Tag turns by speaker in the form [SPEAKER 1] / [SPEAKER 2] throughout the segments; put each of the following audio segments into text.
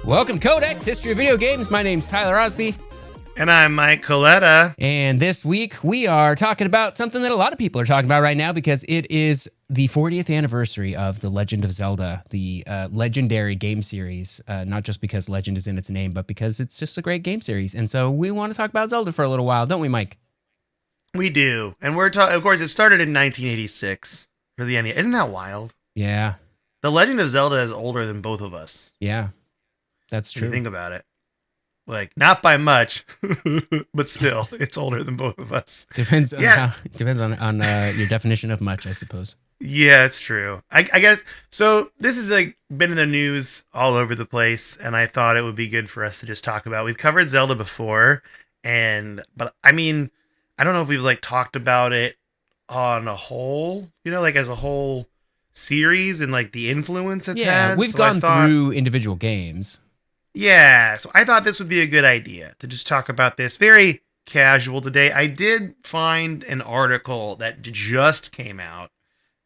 [SPEAKER 1] Welcome to Codex, History of Video Games. My name's Tyler Osby.
[SPEAKER 2] And I'm Mike Coletta.
[SPEAKER 1] And this week we are talking about something that a lot of people are talking about right now because it is the 40th anniversary of The Legend of Zelda, the legendary game series. Not just because Legend is in its name, but because it's just a great game series. And so we want to talk about Zelda for a little while, don't we, Mike?
[SPEAKER 2] We do. And we're talking, of course, it started in 1986 for the NES. Isn't that wild?
[SPEAKER 1] Yeah.
[SPEAKER 2] The Legend of Zelda is older than both of us.
[SPEAKER 1] Yeah, that's true.
[SPEAKER 2] If you think about it. Like, not by much, but still, it's older than both of us.
[SPEAKER 1] Depends on your definition of much, I suppose.
[SPEAKER 2] Yeah, it's true. I guess, so this has been in the news all over the place, and I thought it would be good for us to just talk about. We've covered Zelda before, but I mean, I don't know if we've talked about it on a whole, as a whole series and the influence it's had.
[SPEAKER 1] We've gone through individual games.
[SPEAKER 2] Yeah, so I thought this would be a good idea to just talk about this very casual today. I did find an article that just came out,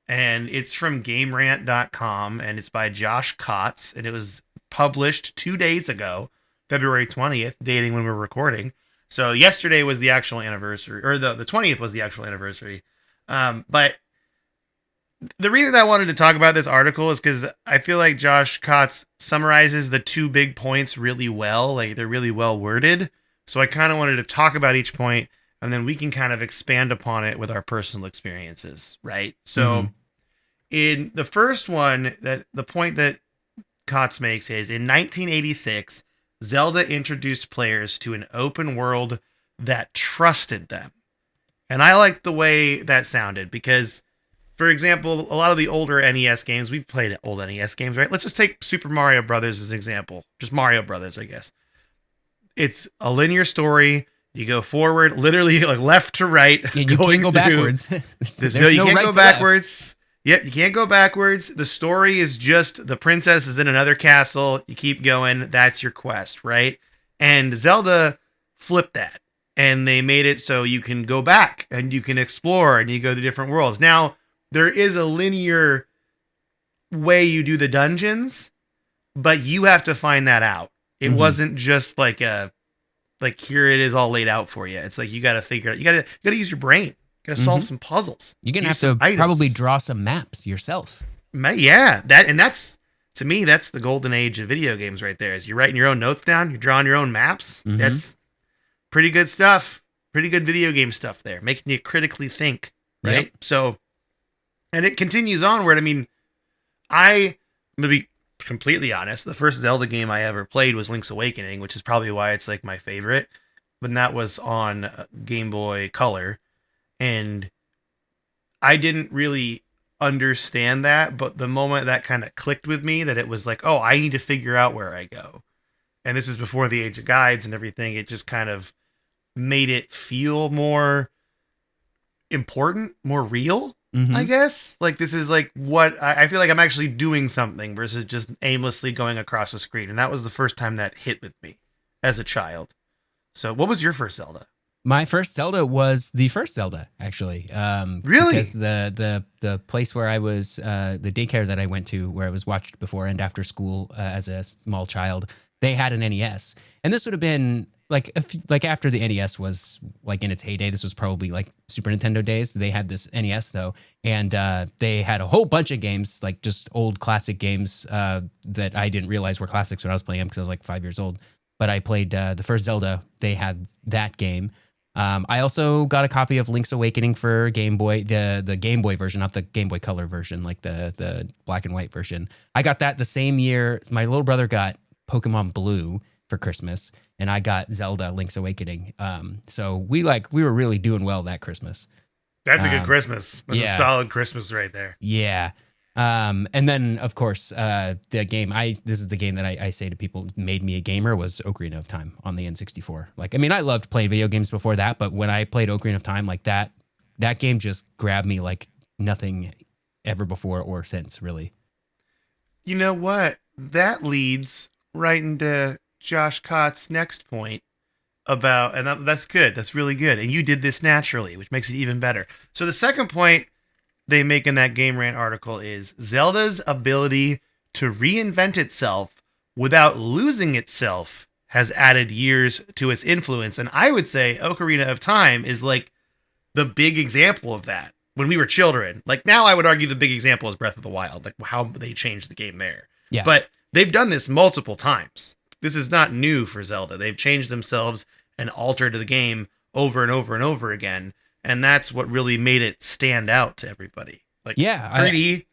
[SPEAKER 2] and it's from GameRant.com, and it's by Josh Kotz, and it was published 2 days ago, February 20th, dating when we're recording. So yesterday was the actual anniversary, or the 20th was the actual anniversary. But the reason I wanted to talk about this article is because I feel like Josh Kotz summarizes the two big points really well. They're really well worded. So I kind of wanted to talk about each point, and then we can kind of expand upon it with our personal experiences, right? So in the first one, the point that Kotz makes is, in 1986, Zelda introduced players to an open world that trusted them. And I like the way that sounded because, for example, a lot of the older NES games, we've played old NES games, right? Let's just take Super Mario Brothers as an example. Just Mario Brothers, I guess. It's a linear story. You go forward, literally left to right.
[SPEAKER 1] And you can't go backwards.
[SPEAKER 2] You can't go backwards. Yep, you can't go backwards. The story is just the princess is in another castle. You keep going. That's your quest, right? And Zelda flipped that. And they made it so you can go back and you can explore and you go to different worlds. Now, there is a linear way you do the dungeons, but you have to find that out. It wasn't just here it is all laid out for you. It's you got to figure it out. You got to use your brain. You got to solve some puzzles.
[SPEAKER 1] You're going to have to probably draw some maps yourself.
[SPEAKER 2] Yeah, that's to me, that's the golden age of video games right there. Is you're writing your own notes down, you're drawing your own maps. That's pretty good stuff. Pretty good video game stuff there, making you critically think, right? Yep. So, and it continues onward. I mean, I'm going to be completely honest. The first Zelda game I ever played was Link's Awakening, which is probably why it's my favorite. But that was on Game Boy Color. And I didn't really understand that. But the moment that kind of clicked with me, that it was oh, I need to figure out where I go. And this is before the age of guides and everything. It just kind of made it feel more important, more real. I guess this is what I feel like I'm actually doing something versus just aimlessly going across a screen. And that was the first time that hit with me as a child. So what was your first Zelda?
[SPEAKER 1] My first Zelda was the first Zelda, actually.
[SPEAKER 2] Really?
[SPEAKER 1] Because the place where I was, the daycare that I went to, where I was watched before and after school as a small child, they had an NES. And this would have been after the NES was in its heyday. This was probably Super Nintendo days. They had this NES though, and they had a whole bunch of games, just old classic games that I didn't realize were classics when I was playing them because I was 5 years old. But I played the first Zelda. They had that game. I also got a copy of Link's Awakening for Game Boy, the Game Boy version, not the Game Boy Color version, the black and white version. I got that the same year. My little brother got Pokemon Blue for Christmas, and I got Zelda Link's Awakening. So we were really doing well that Christmas.
[SPEAKER 2] That's a good Christmas. That's a solid Christmas right there.
[SPEAKER 1] Yeah. And then of course, the game this is the game that I say to people made me a gamer was Ocarina of Time on the N64. I loved playing video games before that, but when I played Ocarina of Time, that game just grabbed me like nothing ever before or since, really.
[SPEAKER 2] You know what? That leads right into Josh Kotz's next point about, and that's good. That's really good. And you did this naturally, which makes it even better. So the second point they make in that Game Rant article is Zelda's ability to reinvent itself without losing itself, has added years to its influence. And I would say Ocarina of Time is like the big example of that when we were children. Like now I would argue the big example is Breath of the Wild, like how they changed the game there.
[SPEAKER 1] Yeah.
[SPEAKER 2] But they've done this multiple times. This is not new for Zelda. They've changed themselves and altered the game over and over and over again. And that's what really made it stand out to everybody. Like 3D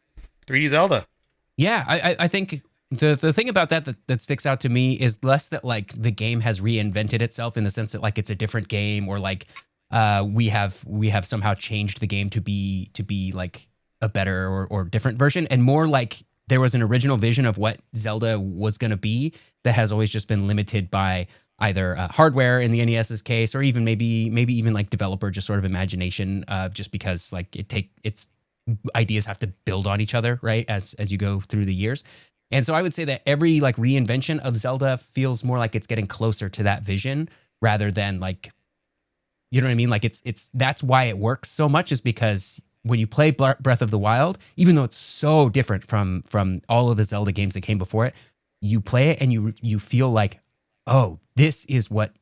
[SPEAKER 2] Zelda.
[SPEAKER 1] Yeah, I think the thing about that sticks out to me is less that like the game has reinvented itself in the sense that like it's a different game, or like we have somehow changed the game to be like a better or different version, and more like there was an original vision of what Zelda was going to be that has always just been limited by either hardware in the NES's case, or even maybe even like developer just sort of imagination, just because like its ideas have to build on each other, right, as you go through the years. And so I would say that every like reinvention of Zelda feels more like it's getting closer to that vision rather than like, you know what I mean? Like it's that's why it works so much, is because when you play Breath of the Wild, even though it's so different from all of the Zelda games that came before it, you play it and you feel like, oh, this is what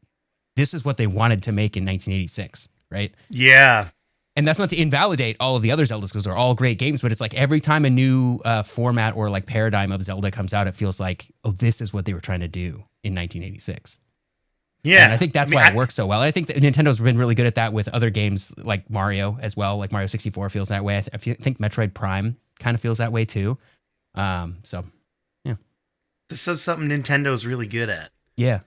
[SPEAKER 1] they wanted to make in 1986, right?
[SPEAKER 2] Yeah.
[SPEAKER 1] And that's not to invalidate all of the other Zeldas, because they're all great games, but it's like every time a new format or like paradigm of Zelda comes out, it feels like, oh, this is what they were trying to do in 1986.
[SPEAKER 2] Yeah.
[SPEAKER 1] And I think that's why it works so well. I think that Nintendo's been really good at that with other games like Mario as well. Like Mario 64 feels that way. I think Metroid Prime kind of feels that way too. So, yeah.
[SPEAKER 2] This is something Nintendo's really good at.
[SPEAKER 1] Yeah.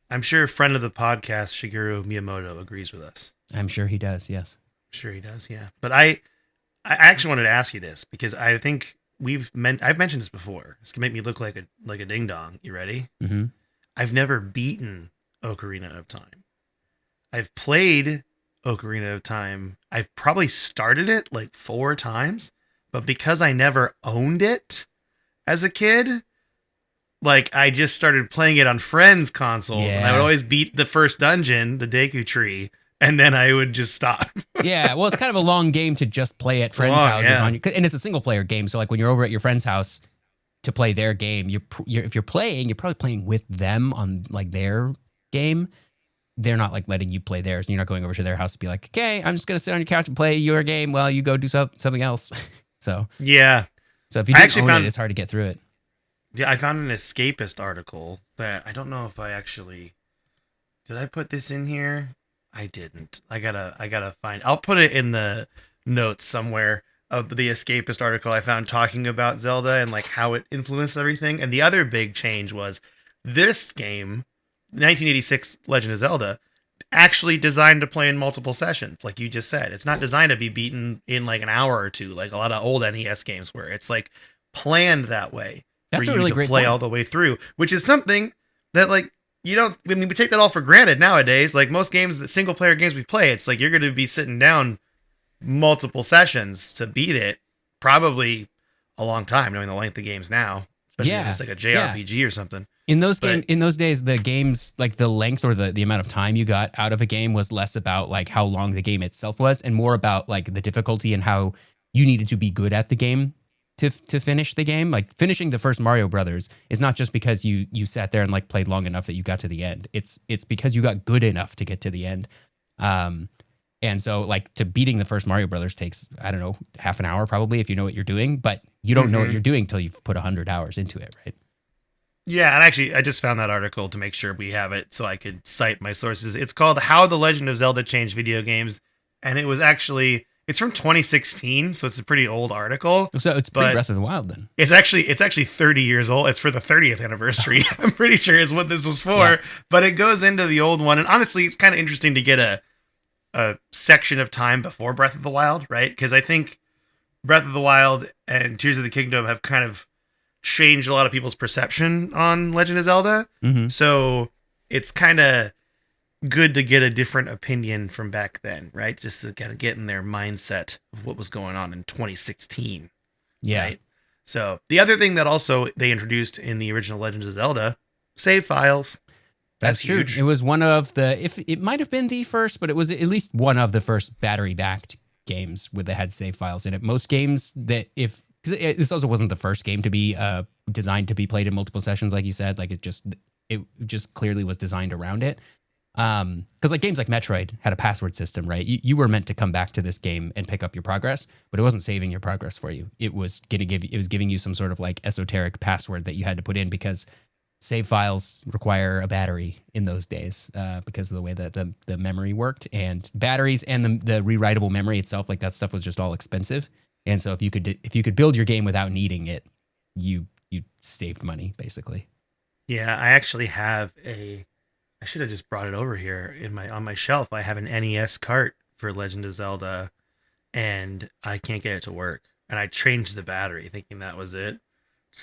[SPEAKER 2] I'm sure a friend of the podcast, Shigeru Miyamoto, agrees with us.
[SPEAKER 1] I'm sure he does, yes.
[SPEAKER 2] Sure he does, yeah. But I actually wanted to ask you this because I think I've mentioned this before. This can make me look like a ding dong. You ready?
[SPEAKER 1] Mm-hmm.
[SPEAKER 2] I've never beaten Ocarina of Time. I've played Ocarina of Time. I've probably started it like 4 times, but because I never owned it as a kid, like I just started playing it on friends' consoles, and I would always beat the first dungeon, the Deku Tree, and then I would just stop.
[SPEAKER 1] Yeah, well, it's kind of a long game to just play at friends' houses on, and it's a single player game. So like when you're over at your friend's house to play their game, if you're playing, you're probably playing with them on like their game. They're not like letting you play theirs, and you're not going over to their house to be like, okay, I'm just gonna sit on your couch and play your game while you go do something else. So
[SPEAKER 2] yeah.
[SPEAKER 1] So if you didn't own it, it's hard to get through it.
[SPEAKER 2] Yeah, I found an escapist article that I don't know if I actually did. I put this in here. I didn't. I gotta find. I'll put it in the notes somewhere of the escapist article I found talking about Zelda and like how it influenced everything. And the other big change was this game, 1986 Legend of Zelda, actually designed to play in multiple sessions. Like you just said, it's not designed to be beaten in like an hour or two, like a lot of old NES games where it's like planned that way.
[SPEAKER 1] That's
[SPEAKER 2] for
[SPEAKER 1] a really
[SPEAKER 2] you to
[SPEAKER 1] great
[SPEAKER 2] play
[SPEAKER 1] point.
[SPEAKER 2] all the way through, which is something that like you don't. I mean, we take that all for granted nowadays. Like most games, the single player games we play, it's like you're going to be sitting down multiple sessions to beat it, probably a long time, knowing the length of games now, especially if it's like a JRPG or something.
[SPEAKER 1] In those days, the games, like the length or the amount of time you got out of a game was less about like how long the game itself was, and more about like the difficulty and how you needed to be good at the game to finish the game. Like finishing the first Mario Brothers is not just because you sat there and like played long enough that you got to the end. It's because you got good enough to get to the end. And so like to beating the first Mario Brothers takes, I don't know, half an hour probably if you know what you're doing, but you don't know what you're doing till you've put 100 hours into it, right?
[SPEAKER 2] Yeah, and actually I just found that article to make sure we have it so I could cite my sources. It's called How the Legend of Zelda Changed Video Games, and it's from 2016, so it's a pretty old article.
[SPEAKER 1] So it's pre-Breath of the Wild then.
[SPEAKER 2] It's actually 30 years old. It's for the 30th anniversary. I'm pretty sure is what this was for. Yeah. But it goes into the old one, and honestly, it's kind of interesting to get a section of time before Breath of the Wild, right? Because I think Breath of the Wild and Tears of the Kingdom have kind of changed a lot of people's perception on Legend of Zelda.
[SPEAKER 1] Mm-hmm.
[SPEAKER 2] So it's kind of good to get a different opinion from back then, right? Just to kind of get in their mindset of what was going on in 2016.
[SPEAKER 1] Yeah.
[SPEAKER 2] Right? So the other thing that also they introduced in the original Legends of Zelda, save files.
[SPEAKER 1] That's true. Huge. It was one of it might have been the first, but it was at least one of the first battery backed games that had save files in it. Most games that if because this also wasn't the first game to be designed to be played in multiple sessions, like you said. Like it just clearly was designed around it. Because like games like Metroid had a password system, right? You were meant to come back to this game and pick up your progress, but it wasn't saving your progress for you. It was giving you some sort of like esoteric password that you had to put in because save files require a battery in those days because of the way that the memory worked, and batteries and the rewritable memory itself, like that stuff was just all expensive. And so if you could build your game without needing it, you saved money basically.
[SPEAKER 2] Yeah, I actually have I should have just brought it over here on my shelf. I have an NES cart for Legend of Zelda, and I can't get it to work. And I changed the battery, thinking that was it.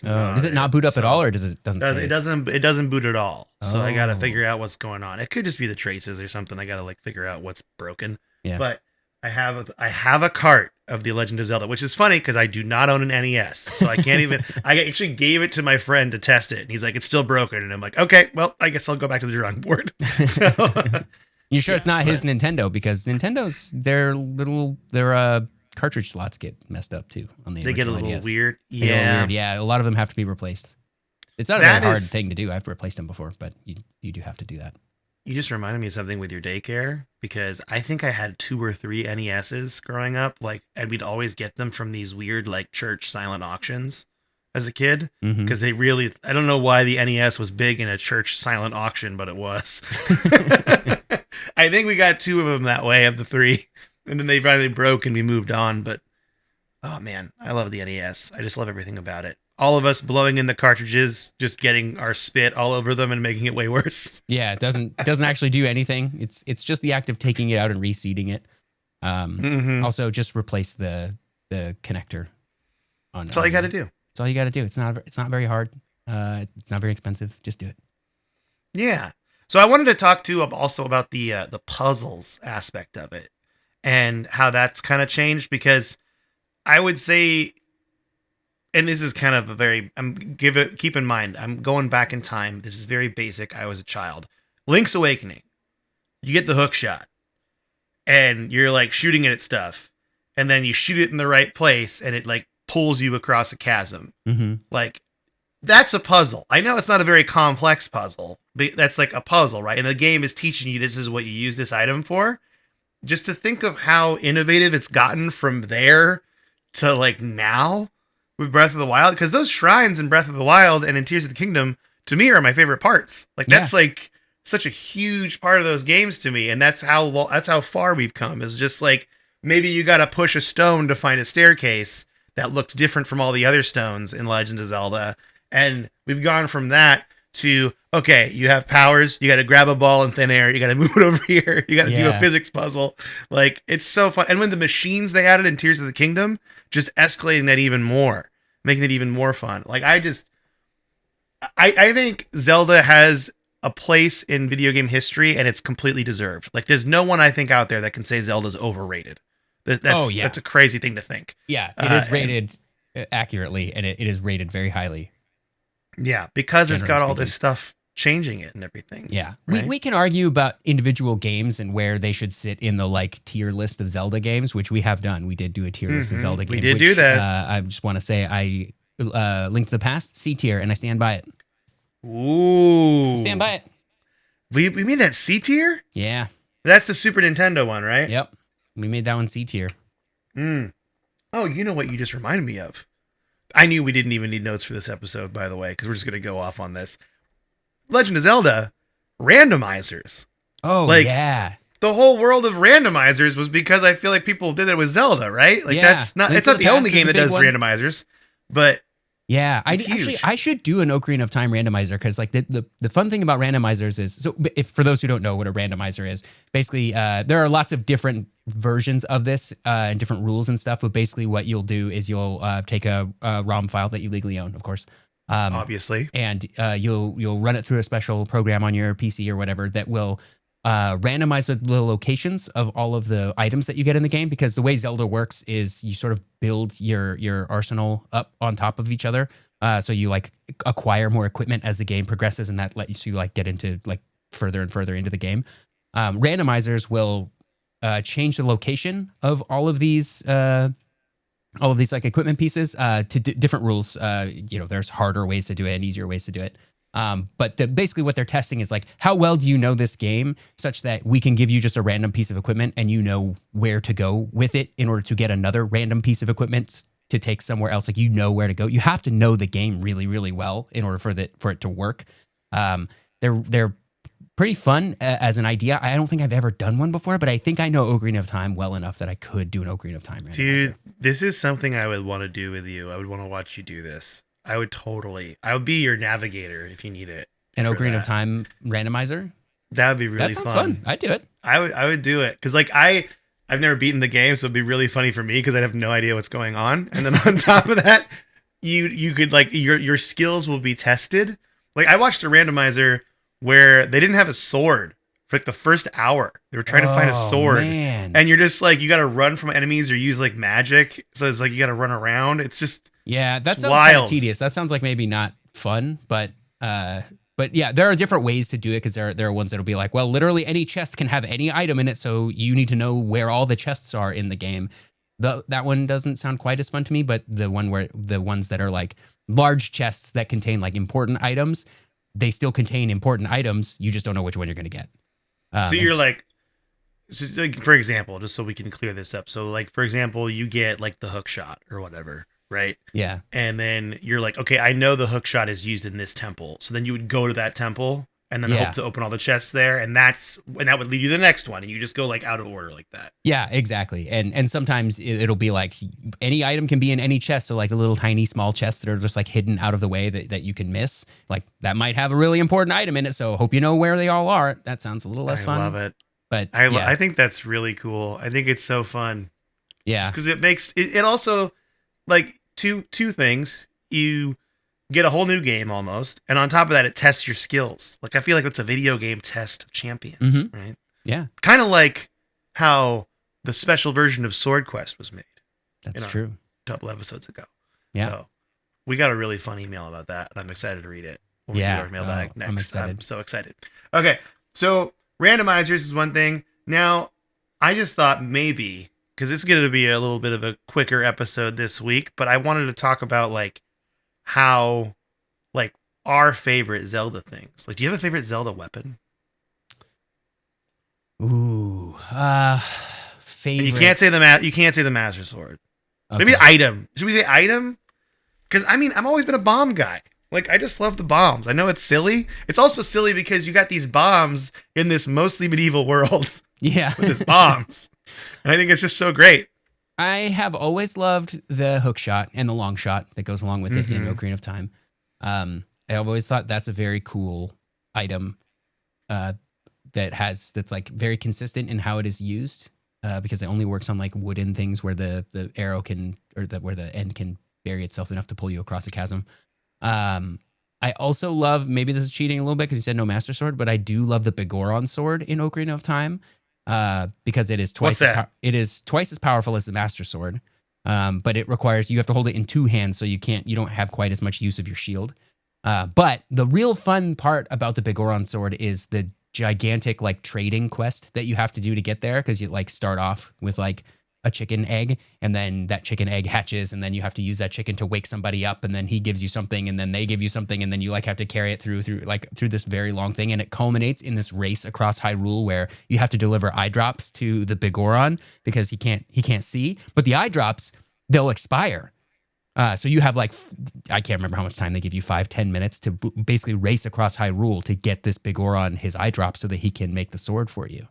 [SPEAKER 1] Does it not boot up at all, or doesn't save?
[SPEAKER 2] It doesn't boot at all. So I got to
[SPEAKER 1] Oh.
[SPEAKER 2] figure out what's going on. It could just be the traces or something. I got to like figure out what's broken.
[SPEAKER 1] Yeah.
[SPEAKER 2] But I have a cart of the Legend of Zelda, which is funny because I do not own an NES, so I can't even. I actually gave it to my friend to test it, and he's like, "It's still broken," and I'm like, "Okay, well, I guess I'll go back to the drawing board." So,
[SPEAKER 1] You sure it's not his Nintendo? Because Nintendo's their cartridge slots get messed up too on the.
[SPEAKER 2] they get a
[SPEAKER 1] original
[SPEAKER 2] little
[SPEAKER 1] NES.
[SPEAKER 2] weird.
[SPEAKER 1] They get a little weird. Yeah, a lot of them have to be replaced. It's not a
[SPEAKER 2] That
[SPEAKER 1] very hard
[SPEAKER 2] is-
[SPEAKER 1] thing to do. I've replaced them before, but you do have to do that.
[SPEAKER 2] You just reminded me of something with your daycare because I think I had 2 or 3 NESs growing up, like, and we'd always get them from these weird like church silent auctions as a kid
[SPEAKER 1] Mhm.
[SPEAKER 2] because I don't know why the NES was big in a church silent auction, but it was. I think we got 2 of them that way of the 3, and then they finally broke and we moved on. But oh man, I love the NES. I just love everything about it. All of us blowing in the cartridges, just getting our spit all over them and making it way worse.
[SPEAKER 1] Yeah, it doesn't actually do anything. It's just the act of taking it out and reseating it. Also, just replace the connector.
[SPEAKER 2] That's all you got to do.
[SPEAKER 1] That's all you got to do. It's not very hard. It's not very expensive. Just do it.
[SPEAKER 2] Yeah. So I wanted to talk too also about the puzzles aspect of it and how that's kind of changed because I would say, and this is kind of a very keep in mind, I'm going back in time. This is very basic. I was a child. Link's Awakening. You get the hook shot and you're like shooting it at stuff and then you shoot it in the right place and it like pulls you across a chasm.
[SPEAKER 1] Mm-hmm.
[SPEAKER 2] Like that's a puzzle. I know it's not a very complex puzzle, but that's like a puzzle, right? And the game is teaching you this is what you use this item for. Just to think of how innovative it's gotten from there to like now with Breath of the Wild, because those shrines in Breath of the Wild and in Tears of the Kingdom to me are my favorite parts. Like that's like such a huge part of those games to me, and that's how far we've come. Is just like maybe you got to push a stone to find a staircase that looks different from all the other stones in Legend of Zelda, and we've gone from that to okay, you have powers, you got to grab a ball in thin air, you got to move it over here, you got to do a physics puzzle. Like it's so fun. And when the machines they added in Tears of the Kingdom, just escalating that even more, making it even more fun. Like I think Zelda has a place in video game history and it's completely deserved. Like there's no one I think out there that can say Zelda's overrated. That's a crazy thing to think.
[SPEAKER 1] Yeah, it is rated accurately and it is rated very highly.
[SPEAKER 2] Yeah, because it's got all this stuff changing it and everything.
[SPEAKER 1] Yeah.
[SPEAKER 2] Right?
[SPEAKER 1] We can argue about individual games and where they should sit in the like tier list of Zelda games, which we have done. We did do a tier list of Zelda games.
[SPEAKER 2] We did do that.
[SPEAKER 1] I just want to say I Link to the Past, C tier, and I stand by it.
[SPEAKER 2] Ooh.
[SPEAKER 1] Stand by it.
[SPEAKER 2] We made that C tier?
[SPEAKER 1] Yeah.
[SPEAKER 2] That's the Super Nintendo one, right?
[SPEAKER 1] Yep. We made that one C tier.
[SPEAKER 2] Oh, you know what you just reminded me of? I knew we didn't even need notes for this episode, by the way, because we're just going to go off on this. Legend of Zelda, randomizers.
[SPEAKER 1] Oh,
[SPEAKER 2] like,
[SPEAKER 1] yeah.
[SPEAKER 2] The whole world of randomizers was because I feel like people did it with Zelda, right? Like it's not the only game that does randomizers, but
[SPEAKER 1] yeah,
[SPEAKER 2] huge.
[SPEAKER 1] I should do an Ocarina of Time randomizer because like the fun thing about randomizers is, so if for those who don't know what a randomizer is, basically there are lots of different versions of this and different rules and stuff, but basically what you'll do is you'll take a ROM file that you legally own, of course.
[SPEAKER 2] Obviously.
[SPEAKER 1] And you'll run it through a special program on your PC or whatever that will randomize the locations of all of the items that you get in the game, because the way Zelda works is you sort of build your arsenal up on top of each other. So you like acquire more equipment as the game progresses, and that lets you like get into like further and further into the game. Randomizers will change the location of all of these all of these like equipment pieces to different rules. There's harder ways to do it and easier ways to do it. But basically what they're testing is like, how well do you know this game such that we can give you just a random piece of equipment and you know where to go with it in order to get another random piece of equipment to take somewhere else. Like, you know where to go. You have to know the game really, really well in order for it to work. They're pretty fun as an idea. I don't think I've ever done one before, but I think I know Ocarina of Time well enough that I could do an Ocarina of Time randomizer.
[SPEAKER 2] Dude, this is something I would want to do with you. I would want to watch you do this. I would be your navigator if you need it.
[SPEAKER 1] An Ocarina of Time randomizer?
[SPEAKER 2] That would be really
[SPEAKER 1] fun. That sounds fun. I'd do it.
[SPEAKER 2] I would do it. Because like I've never beaten the game, so it'd be really funny for me because I'd have no idea what's going on. And then on top of that, you could like your skills will be tested. Like, I watched a randomizer where they didn't have a sword for like the first hour. They were trying to find a sword.
[SPEAKER 1] Man.
[SPEAKER 2] And you're just like, you got to run from enemies or use like magic. So it's like you got to run around. It's just
[SPEAKER 1] that sounds kind of tedious. That sounds like maybe not fun, but yeah, there are different ways to do it because there are ones that'll be like, well, literally any chest can have any item in it, so you need to know where all the chests are in the game. That one doesn't sound quite as fun to me, but the ones that are like large chests that contain like important items, they still contain important items. You just don't know which one you're going to get.
[SPEAKER 2] So you're like, for example, just so we can clear this up. So like, for example, you get like the hook shot or whatever, right?
[SPEAKER 1] Yeah.
[SPEAKER 2] And then you're like, okay, I know the hook shot is used in this temple. So then you would go to that temple and then hope to open all the chests there. And that would lead you to the next one. And you just go like out of order like that.
[SPEAKER 1] Yeah, exactly. And sometimes it'll be like any item can be in any chest. So like the little tiny small chests that are just like hidden out of the way that you can miss. Like, that might have a really important item in it. So hope you know where they all are. That sounds a little less fun.
[SPEAKER 2] I love it.
[SPEAKER 1] But
[SPEAKER 2] I think that's really cool. I think it's so fun.
[SPEAKER 1] Yeah.
[SPEAKER 2] Because it makes it also like two things. You get a whole new game almost. And on top of that, it tests your skills. Like, I feel like it's a video game test of champions, right?
[SPEAKER 1] Yeah.
[SPEAKER 2] Kind of like how the special version of Sword Quest was made.
[SPEAKER 1] That's true.
[SPEAKER 2] A couple episodes ago.
[SPEAKER 1] Yeah.
[SPEAKER 2] So we got a really fun email about that, and I'm excited to read it when we do our mailbag next.
[SPEAKER 1] I'm excited.
[SPEAKER 2] I'm so excited. Okay, so randomizers is one thing. Now, I just thought maybe, because it's going to be a little bit of a quicker episode this week, but I wanted to talk about like how, like, our favorite Zelda things. Like, do you have a favorite Zelda weapon?
[SPEAKER 1] Ooh, favorite.
[SPEAKER 2] You can't say the Master Sword.
[SPEAKER 1] Okay.
[SPEAKER 2] Maybe item. Should we say item? Because I mean, I've always been a bomb guy. Like, I just love the bombs. I know it's silly. It's also silly because you got these bombs in this mostly medieval world.
[SPEAKER 1] Yeah,
[SPEAKER 2] with these bombs, and I think it's just so great.
[SPEAKER 1] I have always loved the hook shot and the long shot that goes along with it in Ocarina of Time. I've always thought that's a very cool item that's like very consistent in how it is used because it only works on like wooden things where the arrow where the end can bury itself enough to pull you across a chasm. I also love, maybe this is cheating a little bit because you said no Master Sword, but I do love the Bigoron sword in Ocarina of Time. Because it is twice as powerful as the Master Sword, but it requires you have to hold it in two hands, so you don't have quite as much use of your shield. But the real fun part about the Bigoron sword is the gigantic like trading quest that you have to do to get there, because you like start off with like a chicken egg, and then that chicken egg hatches, and then you have to use that chicken to wake somebody up, and then he gives you something, and then they give you something, and then you like have to carry it through this very long thing, and it culminates in this race across Hyrule where you have to deliver eye drops to the Bigoron because he can't see, but the eye drops, they'll expire. So you have like, I can't remember how much time they give you, 5-10 minutes to basically race across Hyrule to get this Bigoron his eye drops so that he can make the sword for you.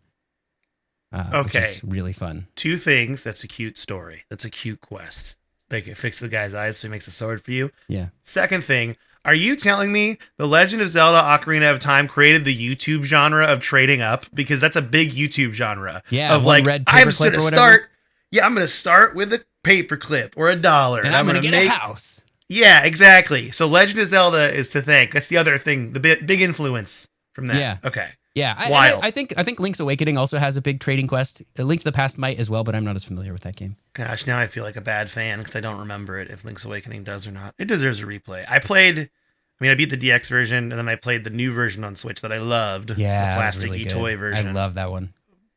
[SPEAKER 1] Which is really fun.
[SPEAKER 2] Two things. That's a cute story. That's a cute quest. Like, it fixes the guy's eyes so he makes a sword for you.
[SPEAKER 1] Yeah.
[SPEAKER 2] Second thing, are you telling me the Legend of Zelda Ocarina of Time created the YouTube genre of trading up? Because that's a big YouTube genre.
[SPEAKER 1] Yeah.
[SPEAKER 2] Of like, I'm going to start. Yeah, I'm going to start with a paperclip or $1,
[SPEAKER 1] and I'm going to get a house.
[SPEAKER 2] Yeah, exactly. So Legend of Zelda is to thank. That's the other thing. The big influence from that.
[SPEAKER 1] Yeah.
[SPEAKER 2] Okay.
[SPEAKER 1] Yeah,
[SPEAKER 2] it's wild.
[SPEAKER 1] I think Link's Awakening also has a big trading quest. Link to the Past might as well, but I'm not as familiar with that game.
[SPEAKER 2] Gosh, now I feel like a bad fan because I don't remember it if Link's Awakening does or not. It deserves a replay. I beat the DX version, and then I played the new version on Switch that I loved.
[SPEAKER 1] Yeah,
[SPEAKER 2] the plasticky
[SPEAKER 1] really
[SPEAKER 2] toy version.
[SPEAKER 1] I love that one.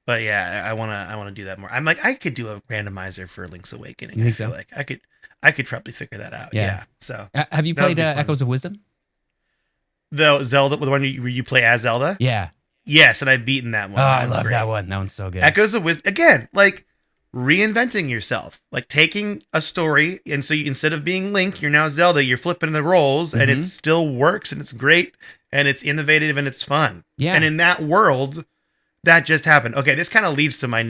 [SPEAKER 2] But yeah, I wanna do that more. I'm like, I could do a randomizer for Link's Awakening.
[SPEAKER 1] You
[SPEAKER 2] I
[SPEAKER 1] think
[SPEAKER 2] feel
[SPEAKER 1] so?
[SPEAKER 2] like I could probably figure that out.
[SPEAKER 1] Yeah.
[SPEAKER 2] Yeah. So
[SPEAKER 1] Have you
[SPEAKER 2] that would
[SPEAKER 1] played
[SPEAKER 2] be fun.
[SPEAKER 1] Echoes of Wisdom?
[SPEAKER 2] The Zelda, the one where you play as Zelda.
[SPEAKER 1] Yeah.
[SPEAKER 2] Yes, and I've beaten that one.
[SPEAKER 1] Oh,
[SPEAKER 2] That
[SPEAKER 1] I
[SPEAKER 2] one's
[SPEAKER 1] love
[SPEAKER 2] great.
[SPEAKER 1] that one. That one's so good.
[SPEAKER 2] Echoes of Wisdom again, like reinventing yourself, like taking a story, and so instead of being Link, you're now Zelda. You're flipping the roles, and it still works, and it's great, and it's innovative, and it's fun.
[SPEAKER 1] Yeah.
[SPEAKER 2] And in that world, that just happened. Okay, this kind of leads to my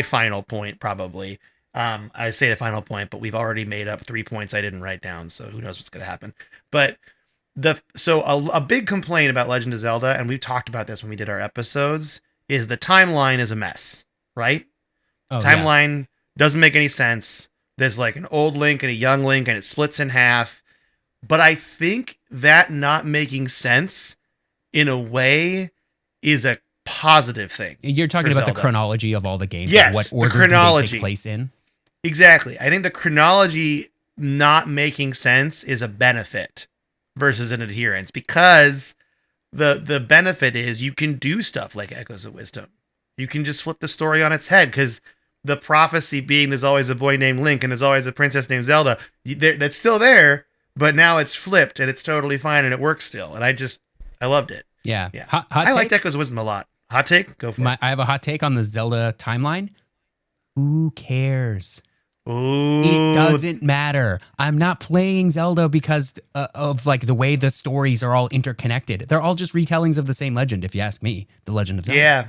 [SPEAKER 2] final point, probably. I say the final point, but we've already made up 3 points I didn't write down, so who knows what's going to happen. But a big complaint about Legend of Zelda, and we've talked about this when we did our episodes, is the timeline is a mess, right?
[SPEAKER 1] Oh,
[SPEAKER 2] Timeline doesn't make any sense. There's like an old Link and a young Link, and it splits in half. But I think that not making sense in a way is a positive thing.
[SPEAKER 1] You're talking about
[SPEAKER 2] Zelda.
[SPEAKER 1] the chronology of all the games.
[SPEAKER 2] Yes,
[SPEAKER 1] Like
[SPEAKER 2] the
[SPEAKER 1] what order do they
[SPEAKER 2] chronology.
[SPEAKER 1] take place in?
[SPEAKER 2] Exactly. I think the chronology not making sense is a benefit versus an adherence, because the benefit is you can do stuff like Echoes of Wisdom. You can just flip the story on its head, because the prophecy being there's always a boy named Link and there's always a princess named Zelda, that's still there, but now it's flipped and it's totally fine and it works still. And I loved it.
[SPEAKER 1] Yeah.
[SPEAKER 2] Yeah.
[SPEAKER 1] Hot
[SPEAKER 2] I
[SPEAKER 1] take?
[SPEAKER 2] liked Echoes of Wisdom a lot. Hot take? Go for it.
[SPEAKER 1] I have a hot take on the Zelda timeline. Who cares?
[SPEAKER 2] Ooh.
[SPEAKER 1] It doesn't matter. I'm not playing Zelda because of like the way the stories are all interconnected. They're all just retellings of the same legend, if you ask me. The Legend of Zelda.
[SPEAKER 2] Yeah.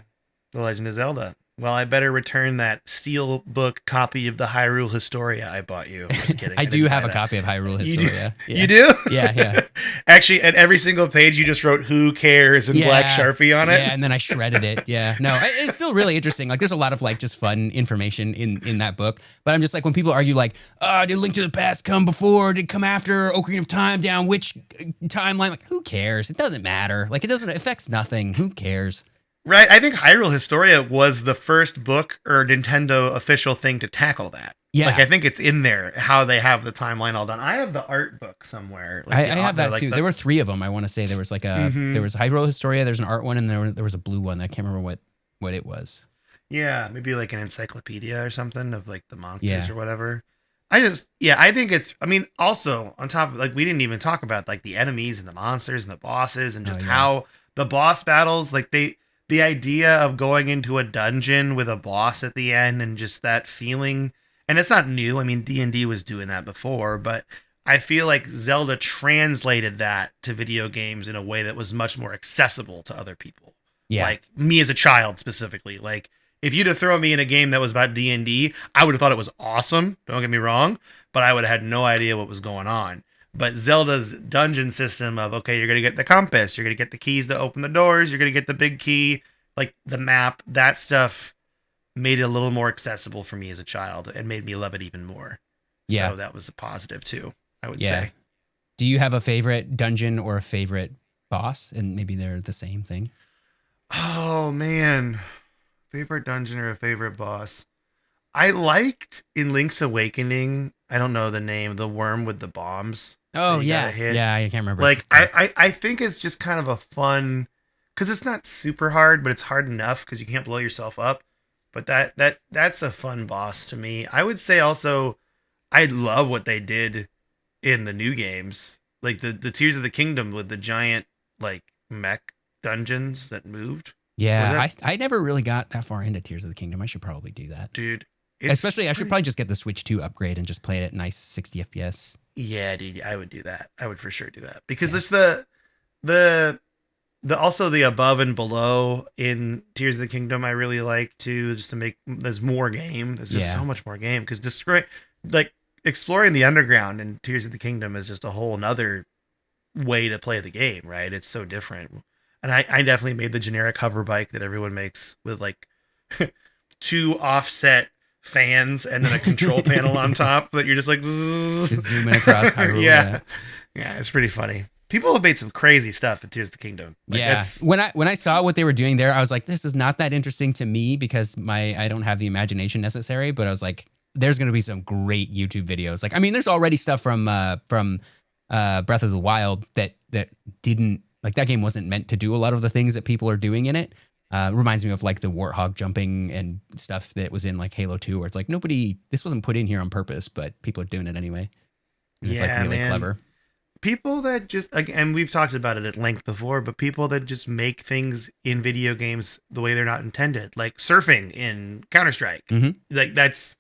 [SPEAKER 2] The Legend of Zelda. Well, I better return that steel book copy of the Hyrule Historia I bought you. I'm just kidding.
[SPEAKER 1] I do
[SPEAKER 2] didn't
[SPEAKER 1] have
[SPEAKER 2] buy
[SPEAKER 1] a
[SPEAKER 2] that.
[SPEAKER 1] copy of Hyrule
[SPEAKER 2] You do?
[SPEAKER 1] Historia. Yeah.
[SPEAKER 2] You do?
[SPEAKER 1] Yeah.
[SPEAKER 2] Actually, at every single page, you just wrote "Who cares" in black Sharpie on it.
[SPEAKER 1] Yeah, and then I shredded it. Yeah, no, it's still really interesting. Like, there's a lot of like just fun information in that book. But I'm just like, when people argue like, did Link to the Past come before? Did it come after? Ocarina of Time down which timeline? Like, who cares? It doesn't matter. Like, it affects nothing. Who cares?
[SPEAKER 2] Right. I think Hyrule Historia was the first book or Nintendo official thing to tackle that.
[SPEAKER 1] Yeah.
[SPEAKER 2] Like, I think it's in there how they have the timeline all done. I have the art book somewhere. Like
[SPEAKER 1] I have that too.
[SPEAKER 2] The,
[SPEAKER 1] There were 3 of them. I want to say there was like there was Hyrule Historia, there's an art one, and there was a blue one. I can't remember what it was.
[SPEAKER 2] Yeah, maybe like an encyclopedia or something of like the monsters
[SPEAKER 1] Yeah.
[SPEAKER 2] or whatever. I think it's, I mean, also on top of, like, we didn't even talk about like the enemies and the monsters and the bosses and just how the boss battles, like the idea of going into a dungeon with a boss at the end and just that feeling. And it's not new. I mean, D&D was doing that before, but I feel like Zelda translated that to video games in a way that was much more accessible to other people.
[SPEAKER 1] Yeah.
[SPEAKER 2] Like me as a child specifically. Like, if you'd have thrown me in a game that was about D&D, I would have thought it was awesome. Don't get me wrong, but I would have had no idea what was going on. But Zelda's dungeon system of, okay, you're going to get the compass, you're going to get the keys to open the doors, you're going to get the big key, like the map, that stuff made it a little more accessible for me as a child and made me love it even more.
[SPEAKER 1] Yeah.
[SPEAKER 2] So that was a positive too, I would say.
[SPEAKER 1] Do you have a favorite dungeon or a favorite boss? And maybe they're the same thing.
[SPEAKER 2] Oh, man. Favorite dungeon or a favorite boss? I liked in Link's Awakening, I don't know the name, the worm with the bombs.
[SPEAKER 1] Oh,
[SPEAKER 2] that you gotta hit.
[SPEAKER 1] Yeah, I can't remember.
[SPEAKER 2] Like, I think it's just kind of a fun, because it's not super hard, but it's hard enough because you can't blow yourself up. But that's a fun boss to me. I would say also, I love what they did in the new games, like the Tears of the Kingdom with the giant like mech dungeons that moved.
[SPEAKER 1] Yeah, I never really got that far into Tears of the Kingdom. I should probably do that.
[SPEAKER 2] Dude.
[SPEAKER 1] Especially, I should probably just get the Switch 2 upgrade and just play it at nice 60 FPS.
[SPEAKER 2] Yeah, dude, I would do that. I would for sure do that. Because there's the also the above and below in Tears of the Kingdom I really like too, just to make there's more game. There's just so much more game. Because like exploring the underground in Tears of the Kingdom is just a whole nother way to play the game, right? It's so different. And I definitely made the generic hover bike that everyone makes with like 2 offset fans and then a control panel on top that you're just like
[SPEAKER 1] just zooming across Hyrule.
[SPEAKER 2] Yeah, it's pretty funny. People have made some crazy stuff in Tears of the Kingdom. Like,
[SPEAKER 1] when I saw what they were doing there, I was like, this is not that interesting to me because I don't have the imagination necessary. But I was like, there's going to be some great YouTube videos. Like, I mean, there's already stuff from Breath of the Wild that didn't, like, that game wasn't meant to do a lot of the things that people are doing in it. Reminds me of like the warthog jumping and stuff that was in like Halo 2, where it's like this wasn't put in here on purpose, but people are doing it anyway. And it's like
[SPEAKER 2] Yeah,
[SPEAKER 1] really
[SPEAKER 2] man.
[SPEAKER 1] clever.
[SPEAKER 2] People that just, and we've talked about it at length before, but people that just make things in video games the way they're not intended, like surfing in Counter-Strike.
[SPEAKER 1] Mhm.
[SPEAKER 2] Like that's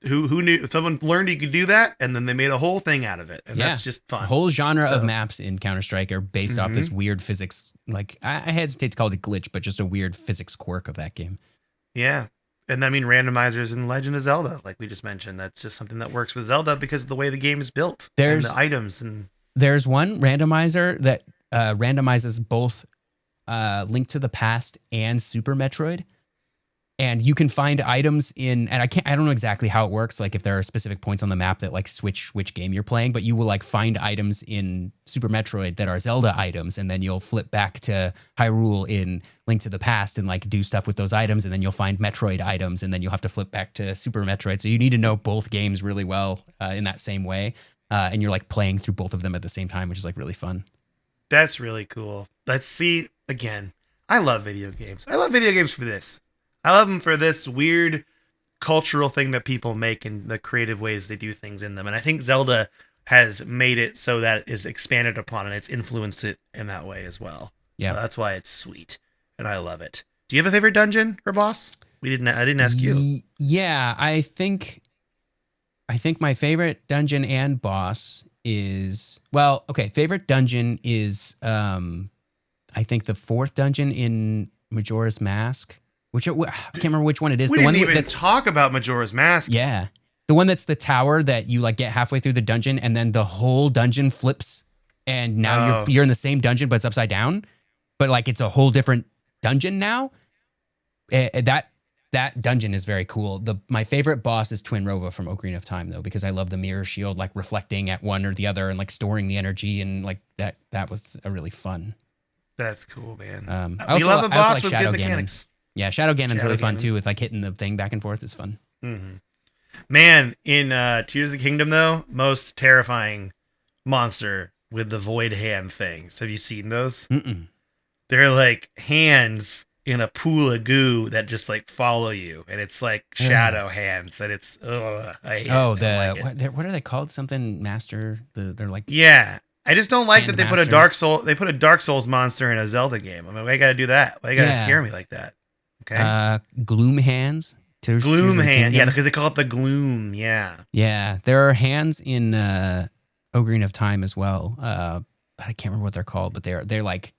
[SPEAKER 2] who knew, someone learned you could do that, and then they made a whole thing out of it, and that's just fun.
[SPEAKER 1] A whole genre of maps in Counter-Strike are based off this
[SPEAKER 2] Mhm.
[SPEAKER 1] weird physics. Like I hesitate to call it a glitch, but just a weird physics quirk of that game.
[SPEAKER 2] Yeah. And I mean, randomizers in Legend of Zelda, like we just mentioned, that's just something that works with Zelda because of the way the game is built. And the items. And
[SPEAKER 1] there's one randomizer that randomizes both Link to the Past and Super Metroid. And you can find items in, and I don't know exactly how it works, like if there are specific points on the map that like switch which game you're playing, but you will like find items in Super Metroid that are Zelda items, and then you'll flip back to Hyrule in Link to the Past and like do stuff with those items, and then you'll find Metroid items, and then you'll have to flip back to Super Metroid. So you need to know both games really well in that same way, and you're like playing through both of them at the same time, which is like really fun.
[SPEAKER 2] that's really cool. Let's see, again, I love video games. I love video games for this. I love them for this weird cultural thing that people make and the creative ways they do things in them. And I think Zelda has made it so that it is expanded upon and it's influenced it in that way as well.
[SPEAKER 1] Yeah.
[SPEAKER 2] So that's why it's sweet. And I love it. Do you have a favorite dungeon or boss? I didn't ask you.
[SPEAKER 1] Yeah, I think my favorite dungeon and boss is, well, okay, favorite dungeon is I think the fourth dungeon in Majora's Mask. I can't remember which one it is.
[SPEAKER 2] We
[SPEAKER 1] the
[SPEAKER 2] didn't
[SPEAKER 1] one
[SPEAKER 2] even
[SPEAKER 1] that's,
[SPEAKER 2] talk about Majora's Mask.
[SPEAKER 1] yeah, the one that's the tower that you like get halfway through the dungeon and then the whole dungeon flips and now you're in the same dungeon but it's upside down, but like it's a whole different dungeon now. That dungeon is very cool. My favorite boss is Twin Rova from Ocarina of Time though, because I love the mirror shield like reflecting at one or the other and like storing the energy, and like that was a really fun.
[SPEAKER 2] That's cool, man.
[SPEAKER 1] We
[SPEAKER 2] love a boss with
[SPEAKER 1] Shadow
[SPEAKER 2] good
[SPEAKER 1] Ganon.
[SPEAKER 2] mechanics.
[SPEAKER 1] Yeah, Shadow Ganon's really fun
[SPEAKER 2] Ganon.
[SPEAKER 1] too, with like hitting the thing back and forth. It's fun.
[SPEAKER 2] Mm-hmm. Man, in Tears of the Kingdom, though, most terrifying monster with the void hand things. Have you seen those?
[SPEAKER 1] Mm-mm.
[SPEAKER 2] They're like hands in a pool of goo that just like follow you, and it's like shadow hands, and it's I hate it.
[SPEAKER 1] What are they called? Something master. They're like,
[SPEAKER 2] yeah. I just don't like that they put a
[SPEAKER 1] Handmasters.
[SPEAKER 2] They put a Dark Souls monster in a Zelda game. I mean, why you got to do that? Why you got to scare me like that? Okay.
[SPEAKER 1] Gloom hands. Tears
[SPEAKER 2] Gloom
[SPEAKER 1] of the
[SPEAKER 2] hand.
[SPEAKER 1] Kingdom.
[SPEAKER 2] Yeah, because they call it the gloom. Yeah.
[SPEAKER 1] Yeah, there are hands in Ocarina of Time as well. I can't remember what they're called, but they're like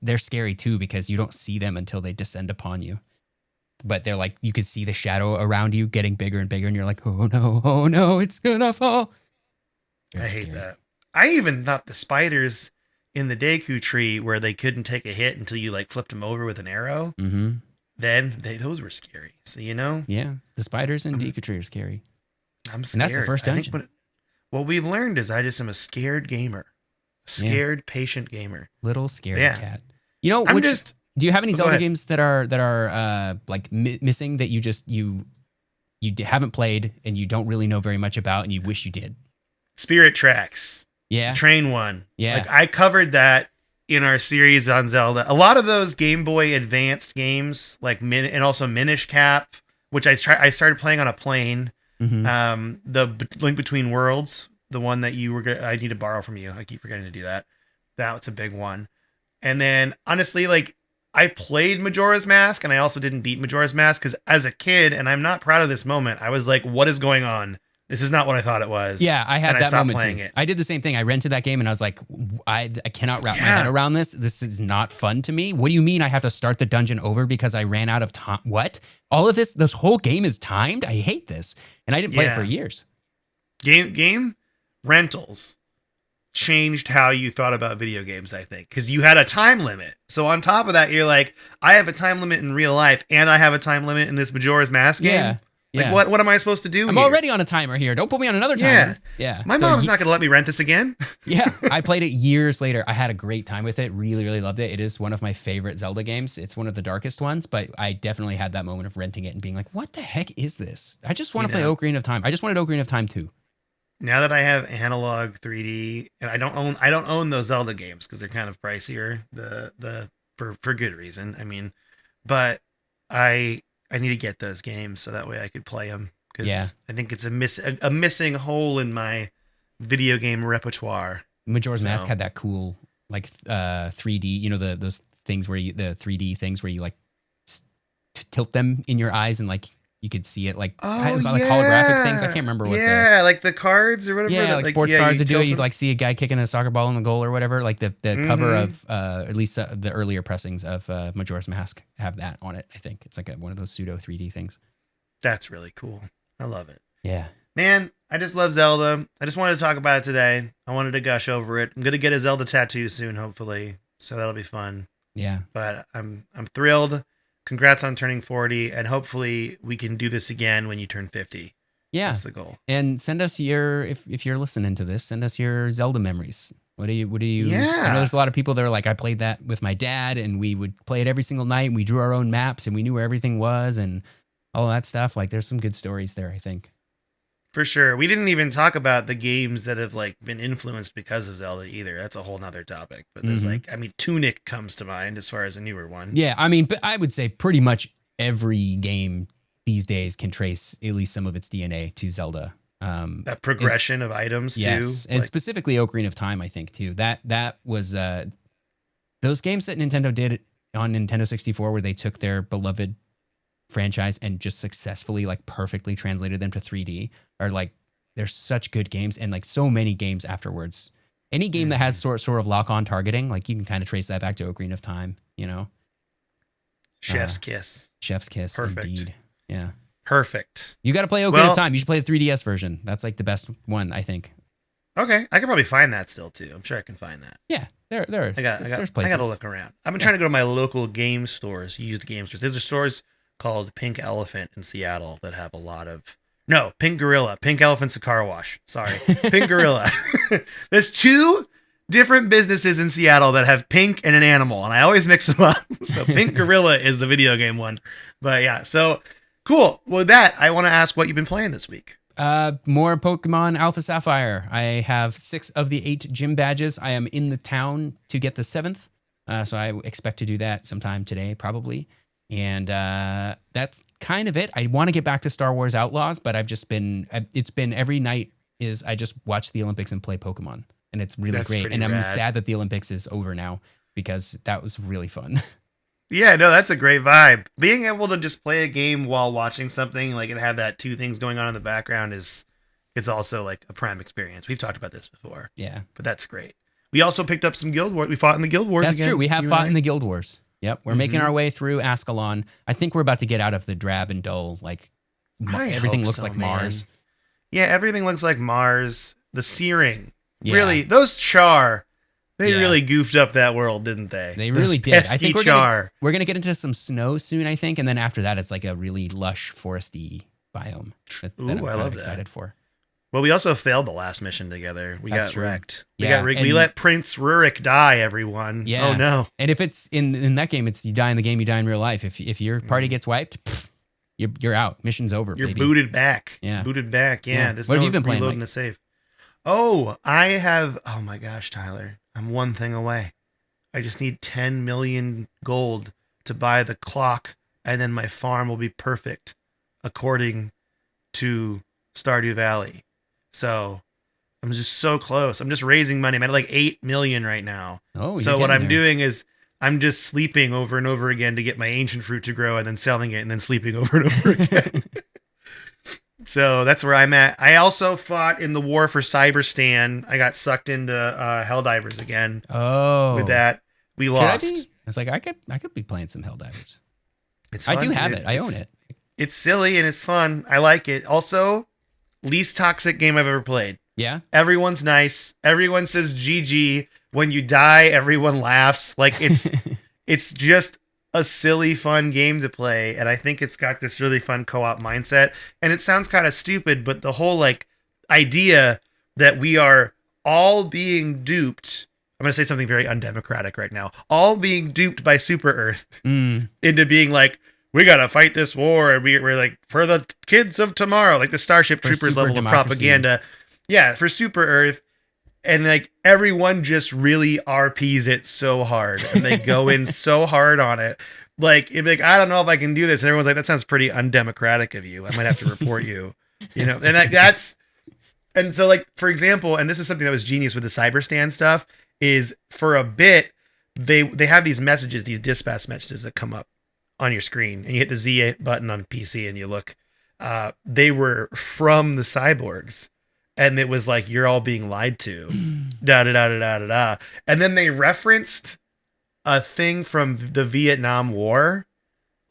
[SPEAKER 1] they're scary too because you don't see them until they descend upon you. But they're like, you can see the shadow around you getting bigger and bigger, and you're like, oh no, it's gonna fall.
[SPEAKER 2] I hate that. I even thought the spiders in the Deku tree where they couldn't take a hit until you like flipped them over with an arrow.
[SPEAKER 1] Mm-hmm.
[SPEAKER 2] Then those were scary. So
[SPEAKER 1] yeah, the spiders in Deku Tree are scary.
[SPEAKER 2] I'm scared.
[SPEAKER 1] And that's the first dungeon.
[SPEAKER 2] I think what we've learned is I just am a scared gamer, patient gamer,
[SPEAKER 1] little scared cat.
[SPEAKER 2] You know,
[SPEAKER 1] do you have any Zelda games that are like missing that you haven't played and you don't really know very much about and you wish you did?
[SPEAKER 2] Spirit Tracks.
[SPEAKER 1] Yeah.
[SPEAKER 2] The train one.
[SPEAKER 1] Yeah.
[SPEAKER 2] Like I covered that in our series on Zelda. A lot of those Game Boy Advanced games, like and also Minish Cap, which I started playing on a plane.
[SPEAKER 1] Mm-hmm.
[SPEAKER 2] The Link Between Worlds, the one that I need to borrow from you. I keep forgetting to do that. That's a big one. And then honestly, like I played Majora's Mask and I also didn't beat Majora's Mask because as a kid, and I'm not proud of this moment, I was like, what is going on? This is not what I thought it was.
[SPEAKER 1] Yeah, I had that moment too.
[SPEAKER 2] It.
[SPEAKER 1] I did the same thing. I rented that game and I was like, I cannot wrap my head around this. This is not fun to me. What do you mean I have to start the dungeon over because I ran out of time? What? All of this whole game is timed? I hate this. And I didn't play it for years.
[SPEAKER 2] Game rentals changed how you thought about video games, I think, because you had a time limit. So on top of that, you're like, I have a time limit in real life and I have a time limit in this Majora's Mask game.
[SPEAKER 1] Yeah.
[SPEAKER 2] Like, what am I supposed to do
[SPEAKER 1] I'm already on a timer here. Don't put me on another timer. Yeah.
[SPEAKER 2] My mom's not going to let me rent this again.
[SPEAKER 1] Yeah. I played it years later. I had a great time with it. Really, really loved it. It is one of my favorite Zelda games. It's one of the darkest ones, but I definitely had that moment of renting it and being like, what the heck is this? I just want to play Ocarina of Time. I just wanted Ocarina of Time 2.
[SPEAKER 2] Now that I have analog 3D and I don't own those Zelda games because they're kind of pricier. The for good reason. I mean, but I need to get those games so that way I could play them
[SPEAKER 1] Yeah.
[SPEAKER 2] because I think it's a missing hole in my video game repertoire.
[SPEAKER 1] Majora's
[SPEAKER 2] So
[SPEAKER 1] Mask had that cool like 3D, you know, those things where the 3D things where you like tilt them in your eyes and like you could see it like
[SPEAKER 2] oh
[SPEAKER 1] like holographic things. I can't remember what
[SPEAKER 2] like the cards or whatever.
[SPEAKER 1] yeah, like sports
[SPEAKER 2] yeah,
[SPEAKER 1] cards to do it.
[SPEAKER 2] tilt
[SPEAKER 1] You
[SPEAKER 2] them.
[SPEAKER 1] like see a guy kicking a soccer ball in the goal or whatever. Like the cover of at least the earlier pressings of Majora's Mask have that on it. I think it's like one of those pseudo 3D things.
[SPEAKER 2] That's really cool. I love it.
[SPEAKER 1] Yeah.
[SPEAKER 2] Man, I just love Zelda. I just wanted to talk about it today. I wanted to gush over it. I'm gonna get a Zelda tattoo soon, hopefully. So that'll be fun.
[SPEAKER 1] Yeah.
[SPEAKER 2] But I'm thrilled. Congrats on turning 40, and hopefully we can do this again when you turn 50.
[SPEAKER 1] Yeah.
[SPEAKER 2] That's the goal.
[SPEAKER 1] And send us your if you're listening to this, send us your Zelda memories. What do you
[SPEAKER 2] Yeah.
[SPEAKER 1] I know there's a lot of people that are like, I played that with my dad and we would play it every single night and we drew our own maps and we knew where everything was and all that stuff. Like there's some good stories there, I think.
[SPEAKER 2] For sure. We didn't even talk about the games that have like been influenced because of Zelda either. That's a whole nother topic. But there's Tunic comes to mind as far as a newer one.
[SPEAKER 1] Yeah, I mean, but I would say pretty much every game these days can trace at least some of its DNA to Zelda.
[SPEAKER 2] That progression of items
[SPEAKER 1] yes,
[SPEAKER 2] too.
[SPEAKER 1] And specifically Ocarina of Time, I think too. That was those games that Nintendo did on Nintendo 64 where they took their beloved franchise and just successfully like perfectly translated them to 3D are like they're such good games and like so many games afterwards. Any game that has sort of lock-on targeting, like you can kind of trace that back to Ocarina of Time, you know.
[SPEAKER 2] Chef's kiss.
[SPEAKER 1] Chef's kiss,
[SPEAKER 2] Perfect.
[SPEAKER 1] indeed. Yeah.
[SPEAKER 2] Perfect.
[SPEAKER 1] You got to play Ocarina of Time. You should play the 3DS version. That's like the best one, I think.
[SPEAKER 2] Okay, I can probably find that still too. I'm sure I can find that.
[SPEAKER 1] Yeah, there's places.
[SPEAKER 2] I got to look around. I've been trying to go to my local game stores, used game stores. There's a stores called Pink Elephant in Seattle that have a lot of Pink Gorilla. Pink Elephant's a car wash. Sorry, Pink Gorilla. There's two different businesses in Seattle that have pink and an animal, and I always mix them up. So Pink Gorilla is the video game one, but yeah. So cool. Well, with that, I want to ask what you've been playing this week.
[SPEAKER 1] More Pokemon Alpha Sapphire. I have 6 of the 8 gym badges. I am in the town to get the 7th. So I expect to do that sometime today, probably. And that's kind of it. I want to get back to Star Wars Outlaws, but it's been every night I just watch the Olympics and play Pokemon. And it's really great. And I'm sad that the Olympics is over now because that was really fun.
[SPEAKER 2] Yeah, no, that's a great vibe. Being able to just play a game while watching something like and have that two things going on in the background is also like a prime experience. We've talked about this before.
[SPEAKER 1] Yeah.
[SPEAKER 2] But that's great. We also picked up some Guild Wars. We fought in the Guild Wars again.
[SPEAKER 1] That's true. We have fought in the Guild Wars. Yep. We're making our way through Ascalon. I think we're about to get out of the drab and dull, like everything looks like Mars.
[SPEAKER 2] Yeah, everything looks like Mars. The searing.
[SPEAKER 1] Yeah.
[SPEAKER 2] Really, those Char, they really goofed up that world, didn't they?
[SPEAKER 1] They really did. I think
[SPEAKER 2] we're
[SPEAKER 1] going to get into some snow soon, I think. And then after that, it's like a really lush, foresty biome that I'm kind of excited for.
[SPEAKER 2] Well, we also failed the last mission together. We got wrecked. We let Prince Rurik die, everyone.
[SPEAKER 1] Yeah.
[SPEAKER 2] Oh, no.
[SPEAKER 1] And if it's in that game, it's you die in the game, you die in real life. If your party gets wiped, you're out. Mission's over,
[SPEAKER 2] You're
[SPEAKER 1] baby.
[SPEAKER 2] booted back.
[SPEAKER 1] Yeah.
[SPEAKER 2] Booted back. Yeah.
[SPEAKER 1] What have you been playing,
[SPEAKER 2] reloading the save. Oh, I have. Oh, my gosh, Tyler. I'm one thing away. I just need 10 million gold to buy the clock, and then my farm will be perfect according to Stardew Valley. So I'm just so close. I'm just raising money. I'm at like 8 million right now.
[SPEAKER 1] Oh,
[SPEAKER 2] so what I'm doing is I'm just sleeping over and over again to get my ancient fruit to grow and then selling it and then sleeping over and over again. So that's where I'm at. I also fought in the war for Cyberstan. I got sucked into Helldivers again.
[SPEAKER 1] Oh.
[SPEAKER 2] With that, we lost.
[SPEAKER 1] I was like, I could be playing some Helldivers.
[SPEAKER 2] It's fun,
[SPEAKER 1] I do have it. I own it.
[SPEAKER 2] It's silly and it's fun. I like it. Also, least toxic game I've ever played.
[SPEAKER 1] Yeah.
[SPEAKER 2] Everyone's nice. Everyone says GG. When you die, everyone laughs. Like it's just a silly, fun game to play. And I think it's got this really fun co-op mindset. And it sounds kind of stupid, but the whole like idea that we are all being duped. I'm going to say something very undemocratic right now. All being duped by Super Earth into being like, we got to fight this war. And we're like, for the kids of tomorrow, like the Starship Troopers level of propaganda. Yeah, for Super Earth. and like everyone just really RPs it so hard, and they go in so hard on it. Like, if like, I don't know if I can do this, and everyone's like, that sounds pretty undemocratic of you. I might have to report you. You know, and that's and so like for example, and this is something that was genius with the Cyberstand stuff, is for a bit they have these messages, these dispatch messages that come up on your screen, and you hit the Z button on PC and you look. They were from the cyborgs, and it was like, you're all being lied to. Da da da da da da da. And then they referenced a thing from the Vietnam War,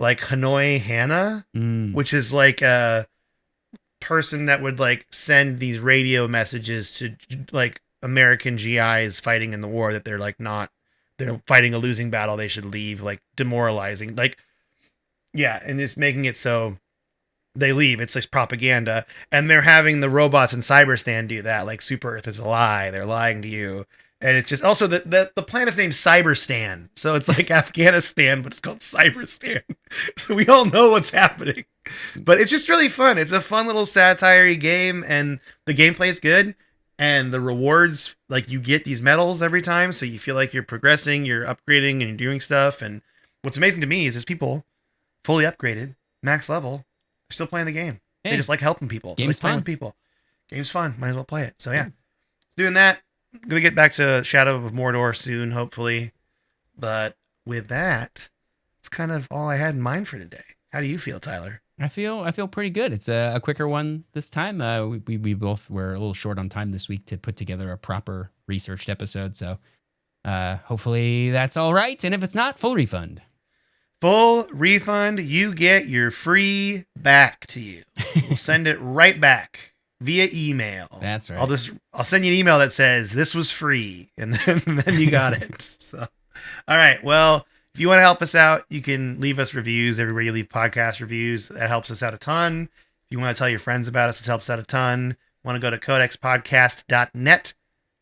[SPEAKER 2] like Hanoi Hannah, which is like a person that would like send these radio messages to like American GIs fighting in the war that they're like not, they're fighting a losing battle, they should leave, like demoralizing, like, yeah, and just making it so they leave. It's like propaganda, and they're having the robots in Cyberstan do that. Like, Super Earth is a lie. They're lying to you, and it's just also the planet's named Cyberstan, so it's like Afghanistan, but it's called Cyberstan. So we all know what's happening, but it's just really fun. It's a fun little satire game, and the gameplay is good, and the rewards, like you get these medals every time, so you feel like you're progressing, you're upgrading, and you're doing stuff. And what's amazing to me is there's people fully upgraded, max level, still playing the game. Hey, they just like helping people.
[SPEAKER 1] Game's
[SPEAKER 2] fun with people. Game's fun. Might as well play it. So yeah, doing that. I'm gonna get back to Shadow of Mordor soon, hopefully. But with that, it's kind of all I had in mind for today. How do you feel, Tyler?
[SPEAKER 1] I feel pretty good. It's a quicker one this time. We both were a little short on time this week to put together a proper researched episode. So hopefully that's all right. And if it's not, full refund.
[SPEAKER 2] Full refund. You get your free back to you. We'll send it right back via email.
[SPEAKER 1] That's right.
[SPEAKER 2] I'll send you an email that says this was free, and then you got it. So, all right. Well, if you want to help us out, you can leave us reviews everywhere you leave podcast reviews. That helps us out a ton. If you want to tell your friends about us, it helps out a ton. Want to go to codexpodcast.net.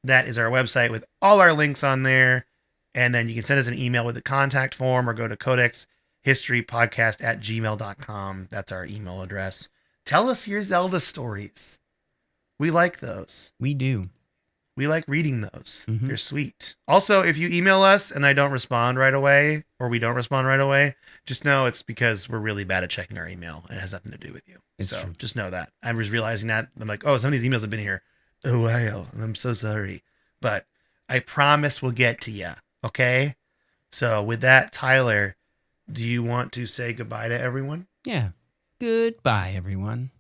[SPEAKER 2] That is our website with all our links on there. And then you can send us an email with the contact form, or go to codexhistorypodcast@gmail.com. That's our email address. Tell us your Zelda stories. We like those.
[SPEAKER 1] We do.
[SPEAKER 2] We like reading those. Mm-hmm. They're sweet. Also, if you email us and I don't respond right away, or we don't respond right away, just know it's because we're really bad at checking our email, and it has nothing to do with you. It's true. Just know that. I was realizing that. I'm like, oh, some of these emails have been here a while, and I'm so sorry. But I promise we'll get to you. Okay? So with that, Tyler, do you want to say goodbye to everyone?
[SPEAKER 1] Yeah. Goodbye, everyone.